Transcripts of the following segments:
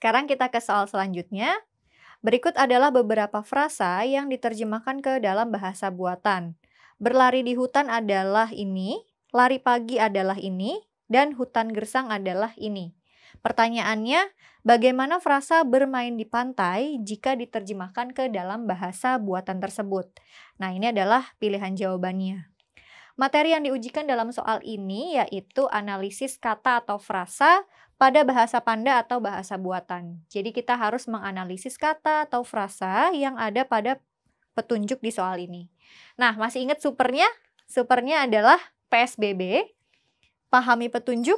Sekarang kita ke soal selanjutnya. Berikut adalah beberapa frasa yang diterjemahkan ke dalam bahasa buatan. Berlari di hutan adalah ini, lari pagi adalah ini, dan hutan gersang adalah ini. Pertanyaannya, bagaimana frasa bermain di pantai jika diterjemahkan ke dalam bahasa buatan tersebut? Nah, ini adalah pilihan jawabannya. Materi yang diujikan dalam soal ini yaitu analisis kata atau frasa pada bahasa Panda atau bahasa buatan. Jadi kita harus menganalisis kata atau frasa yang ada pada petunjuk di soal ini. Nah, masih ingat supernya? Supernya adalah PSBB, pahami petunjuk,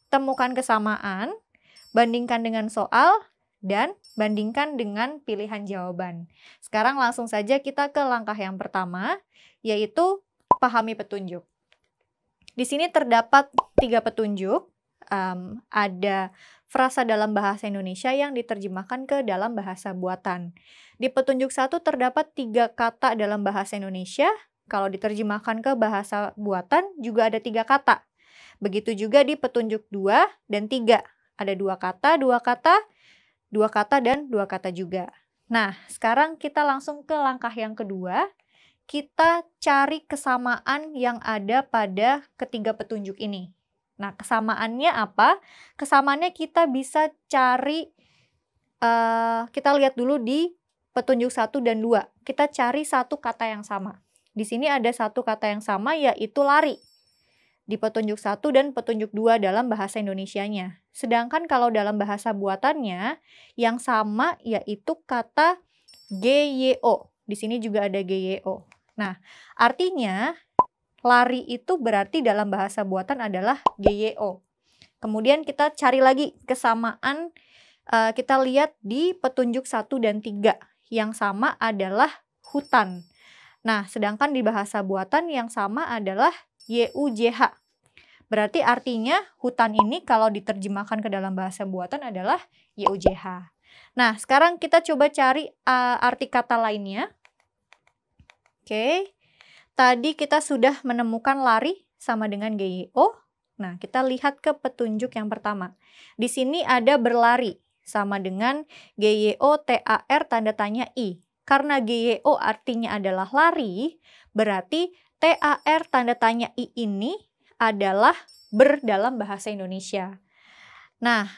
temukan kesamaan, bandingkan dengan soal, dan bandingkan dengan pilihan jawaban. Sekarang langsung saja kita ke langkah yang pertama, yaitu pahami petunjuk. Di sini terdapat 3 petunjuk. Ada frasa dalam bahasa Indonesia yang diterjemahkan ke dalam bahasa buatan. Di petunjuk 1 terdapat 3 kata dalam bahasa Indonesia. Kalau diterjemahkan ke bahasa buatan juga ada 3 kata. Begitu juga di petunjuk 2 dan 3. Ada 2 kata, 2 kata, 2 kata, dan 2 kata juga. Nah, sekarang kita langsung ke langkah yang kedua. Kita cari kesamaan yang ada pada ketiga petunjuk ini. Nah, kesamaannya apa? Kesamaannya kita bisa cari, kita lihat dulu di petunjuk 1 dan 2. Kita cari satu kata yang sama. Di sini ada satu kata yang sama yaitu lari. Di petunjuk 1 dan petunjuk 2 dalam bahasa Indonesianya. Sedangkan kalau dalam bahasa buatannya, yang sama yaitu kata GYO. Di sini juga ada GYO. Nah, artinya lari itu berarti dalam bahasa buatan adalah GYO. Kemudian kita cari lagi kesamaan, kita lihat di petunjuk 1 dan 3. Yang sama adalah hutan. Nah, sedangkan di bahasa buatan yang sama adalah YUJH. Berarti artinya hutan ini kalau diterjemahkan ke dalam bahasa buatan adalah YUJH. Nah, sekarang kita coba cari arti kata lainnya. Oke. Tadi kita sudah menemukan lari sama dengan GYO. Nah, kita lihat ke petunjuk yang pertama. Di sini ada berlari sama dengan GYO TAR tanda tanya I. Karena GYO artinya adalah lari, berarti TAR tanda tanya I ini adalah ber dalam bahasa Indonesia. Nah,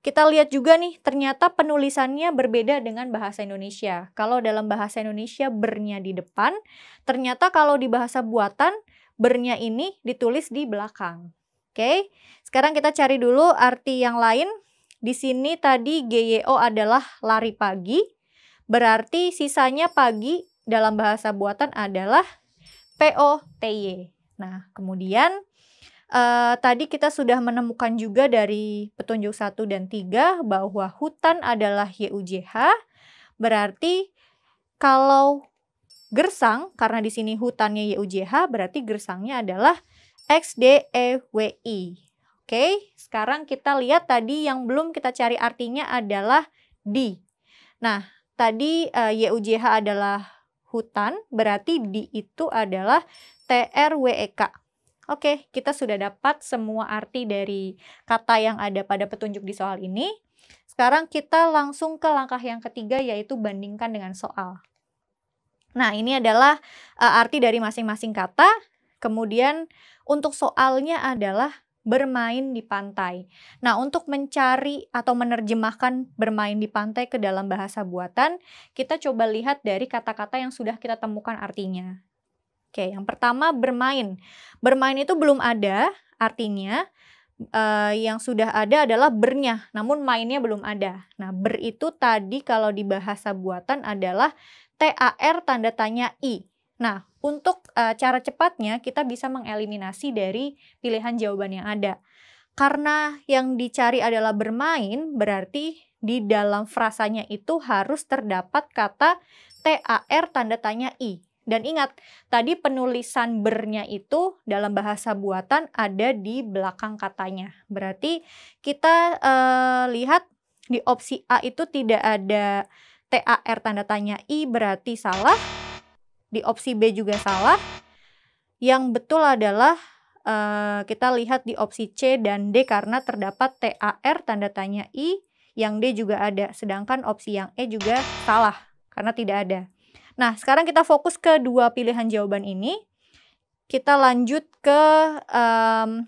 kita lihat juga nih, ternyata penulisannya berbeda dengan bahasa Indonesia. Kalau dalam bahasa Indonesia bernya di depan, ternyata kalau di bahasa buatan bernya ini ditulis di belakang. Oke, sekarang kita cari dulu arti yang lain. Di sini tadi GYO adalah lari pagi, berarti sisanya pagi dalam bahasa buatan adalah POTY. Nah, kemudian tadi kita sudah menemukan juga dari petunjuk 1 dan 3 bahwa hutan adalah YUJH. Berarti kalau gersang, karena di sini hutannya YUJH, berarti gersangnya adalah XDEWI. Oke, sekarang kita lihat tadi yang belum kita cari artinya adalah di. Nah, tadi YUJH adalah hutan, berarti di itu adalah TRWEK. Oke, kita sudah dapat semua arti dari kata yang ada pada petunjuk di soal ini. Sekarang kita langsung ke langkah yang ketiga, yaitu bandingkan dengan soal. Nah, ini adalah arti dari masing-masing kata. Kemudian untuk soalnya adalah bermain di pantai. Nah, untuk mencari atau menerjemahkan bermain di pantai ke dalam bahasa buatan, kita coba lihat dari kata-kata yang sudah kita temukan artinya. Oke, yang pertama bermain. Bermain itu belum ada, artinya yang sudah ada adalah bernya, namun mainnya belum ada. Nah, ber itu tadi kalau di bahasa buatan adalah TAR tanda tanya I. Nah, untuk cara cepatnya kita bisa mengeliminasi dari pilihan jawaban yang ada. Karena yang dicari adalah bermain, berarti di dalam frasanya itu harus terdapat kata TAR tanda tanya I. Dan ingat, tadi penulisan bernya itu dalam bahasa buatan ada di belakang katanya. Berarti kita lihat di opsi A itu tidak ada TAR tanda tanya I, berarti salah. Di opsi B juga salah. Yang betul adalah kita lihat di opsi C dan D karena terdapat TAR tanda tanya I yang D juga ada. Sedangkan opsi yang E juga salah, karena tidak ada. Nah, sekarang kita fokus ke dua pilihan jawaban ini. Kita lanjut ke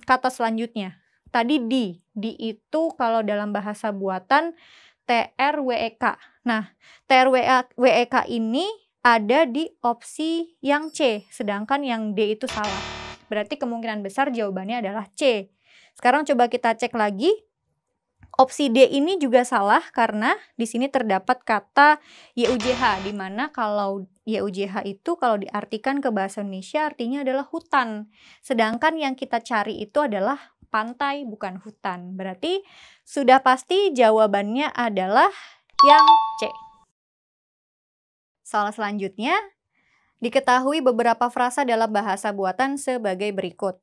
kata selanjutnya. Tadi di. Di itu kalau dalam bahasa buatan TRWEK. Nah, TRWEK ini ada di opsi yang C, sedangkan yang D itu salah. Berarti kemungkinan besar jawabannya adalah C. Sekarang coba kita cek lagi. Opsi D ini juga salah karena di sini terdapat kata YUJH, di mana kalau YUJH itu kalau diartikan ke bahasa Indonesia artinya adalah hutan. Sedangkan yang kita cari itu adalah pantai, bukan hutan. Berarti sudah pasti jawabannya adalah yang C. Soal selanjutnya, diketahui beberapa frasa dalam bahasa buatan sebagai berikut.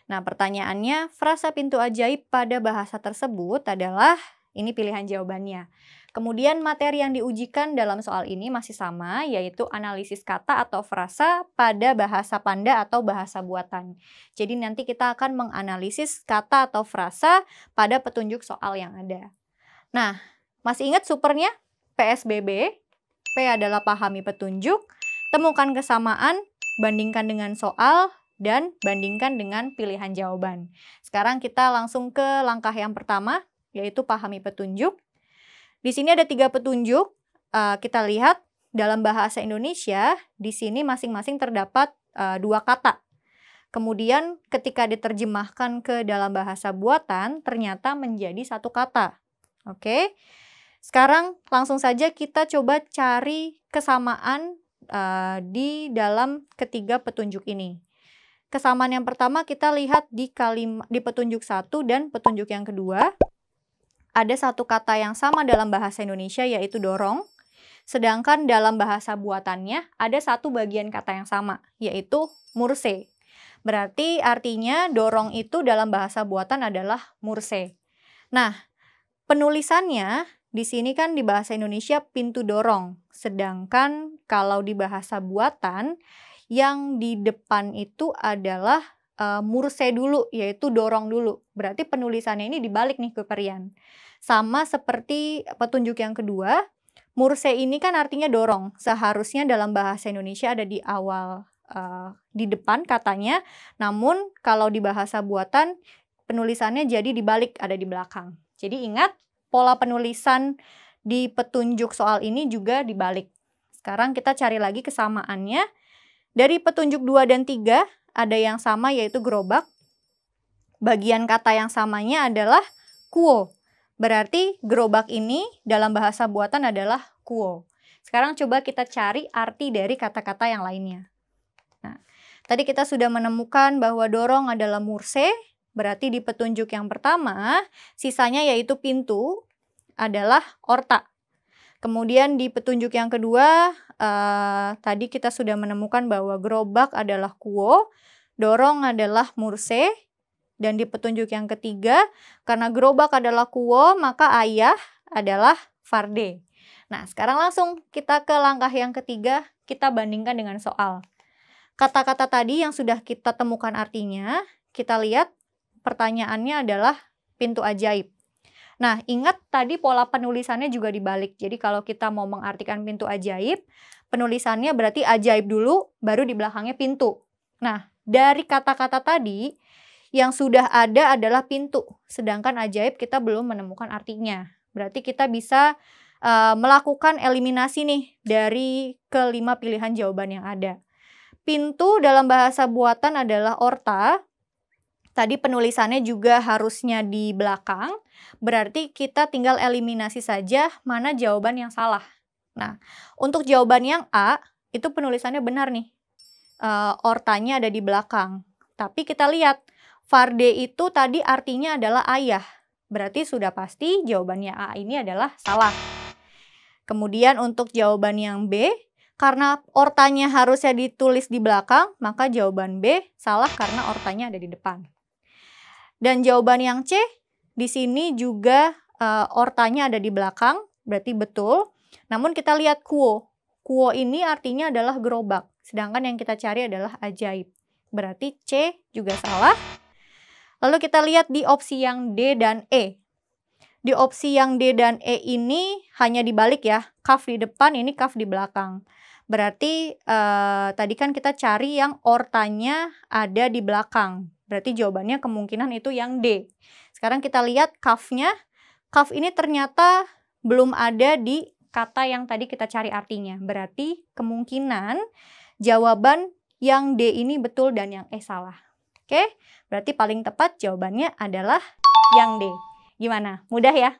Nah, pertanyaannya, frasa pintu ajaib pada bahasa tersebut adalah, ini pilihan jawabannya. Kemudian materi yang diujikan dalam soal ini masih sama, yaitu analisis kata atau frasa pada bahasa panda atau bahasa buatan. Jadi nanti kita akan menganalisis kata atau frasa pada petunjuk soal yang ada. Nah, masih ingat supernya? PSBB, P adalah pahami petunjuk, temukan kesamaan, bandingkan dengan soal, dan bandingkan dengan pilihan jawaban. Sekarang kita langsung ke langkah yang pertama, yaitu pahami petunjuk. Di sini ada 3 petunjuk. Kita lihat dalam bahasa Indonesia, di sini masing-masing terdapat 2 kata. Kemudian ketika diterjemahkan ke dalam bahasa buatan, ternyata menjadi 1 kata. Oke. Sekarang langsung saja kita coba cari kesamaan di dalam ketiga petunjuk ini. Kesamaan yang pertama kita lihat di petunjuk 1 dan petunjuk yang kedua. Ada 1 kata yang sama dalam bahasa Indonesia yaitu dorong. Sedangkan dalam bahasa buatannya ada 1 bagian kata yang sama yaitu murse. Berarti artinya dorong itu dalam bahasa buatan adalah murse. Nah, penulisannya di sini kan di bahasa Indonesia pintu dorong. Sedangkan kalau di bahasa buatan yang di depan itu adalah murse dulu, yaitu dorong dulu. Berarti penulisannya ini dibalik nih ke Perian. Sama seperti petunjuk yang kedua, murse ini kan artinya dorong. Seharusnya dalam bahasa Indonesia ada di awal, di depan katanya. Namun kalau di bahasa buatan, penulisannya jadi dibalik, ada di belakang. Jadi ingat, pola penulisan di petunjuk soal ini juga dibalik. Sekarang kita cari lagi kesamaannya. Dari petunjuk 2 dan 3, ada yang sama yaitu gerobak. Bagian kata yang samanya adalah kuo. Berarti gerobak ini dalam bahasa buatan adalah kuo. Sekarang coba kita cari arti dari kata-kata yang lainnya. Nah, tadi kita sudah menemukan bahwa dorong adalah murse. Berarti di petunjuk yang pertama, sisanya yaitu pintu adalah orta. Kemudian di petunjuk yang kedua, tadi kita sudah menemukan bahwa gerobak adalah kuo, dorong adalah murse, dan di petunjuk yang ketiga, karena gerobak adalah kuo, maka ayah adalah farde. Nah, sekarang langsung kita ke langkah yang ketiga, kita bandingkan dengan soal. Kata-kata tadi yang sudah kita temukan artinya, kita lihat pertanyaannya adalah pintu ajaib. Nah, ingat tadi pola penulisannya juga dibalik. Jadi kalau kita mau mengartikan pintu ajaib, penulisannya berarti ajaib dulu, baru di belakangnya pintu. Nah, dari kata-kata tadi, yang sudah ada adalah pintu. Sedangkan ajaib kita belum menemukan artinya. Berarti kita bisa melakukan eliminasi nih dari kelima pilihan jawaban yang ada. Pintu dalam bahasa buatan adalah orta. Tadi penulisannya juga harusnya di belakang, berarti kita tinggal eliminasi saja mana jawaban yang salah. Nah, untuk jawaban yang A, itu penulisannya benar nih. Ortanya ada di belakang. Tapi kita lihat, farde itu tadi artinya adalah ayah. Berarti sudah pasti jawabannya A ini adalah salah. Kemudian untuk jawaban yang B, karena ortanya harusnya ditulis di belakang, maka jawaban B salah karena ortanya ada di depan. Dan jawaban yang C, di sini juga ortanya ada di belakang, berarti betul. Namun kita lihat kuo. Kuo ini artinya adalah gerobak, sedangkan yang kita cari adalah ajaib. Berarti C juga salah. Lalu kita lihat di opsi yang D dan E. Di opsi yang D dan E ini hanya dibalik ya, kaf di depan, ini kaf di belakang. Berarti tadi kan kita cari yang ortanya ada di belakang. Berarti jawabannya kemungkinan itu yang D. Sekarang kita lihat kafnya. Kaf ini ternyata belum ada di kata yang tadi kita cari artinya. Berarti kemungkinan jawaban yang D ini betul dan yang E salah. Oke, berarti paling tepat jawabannya adalah yang D. Gimana? Mudah ya?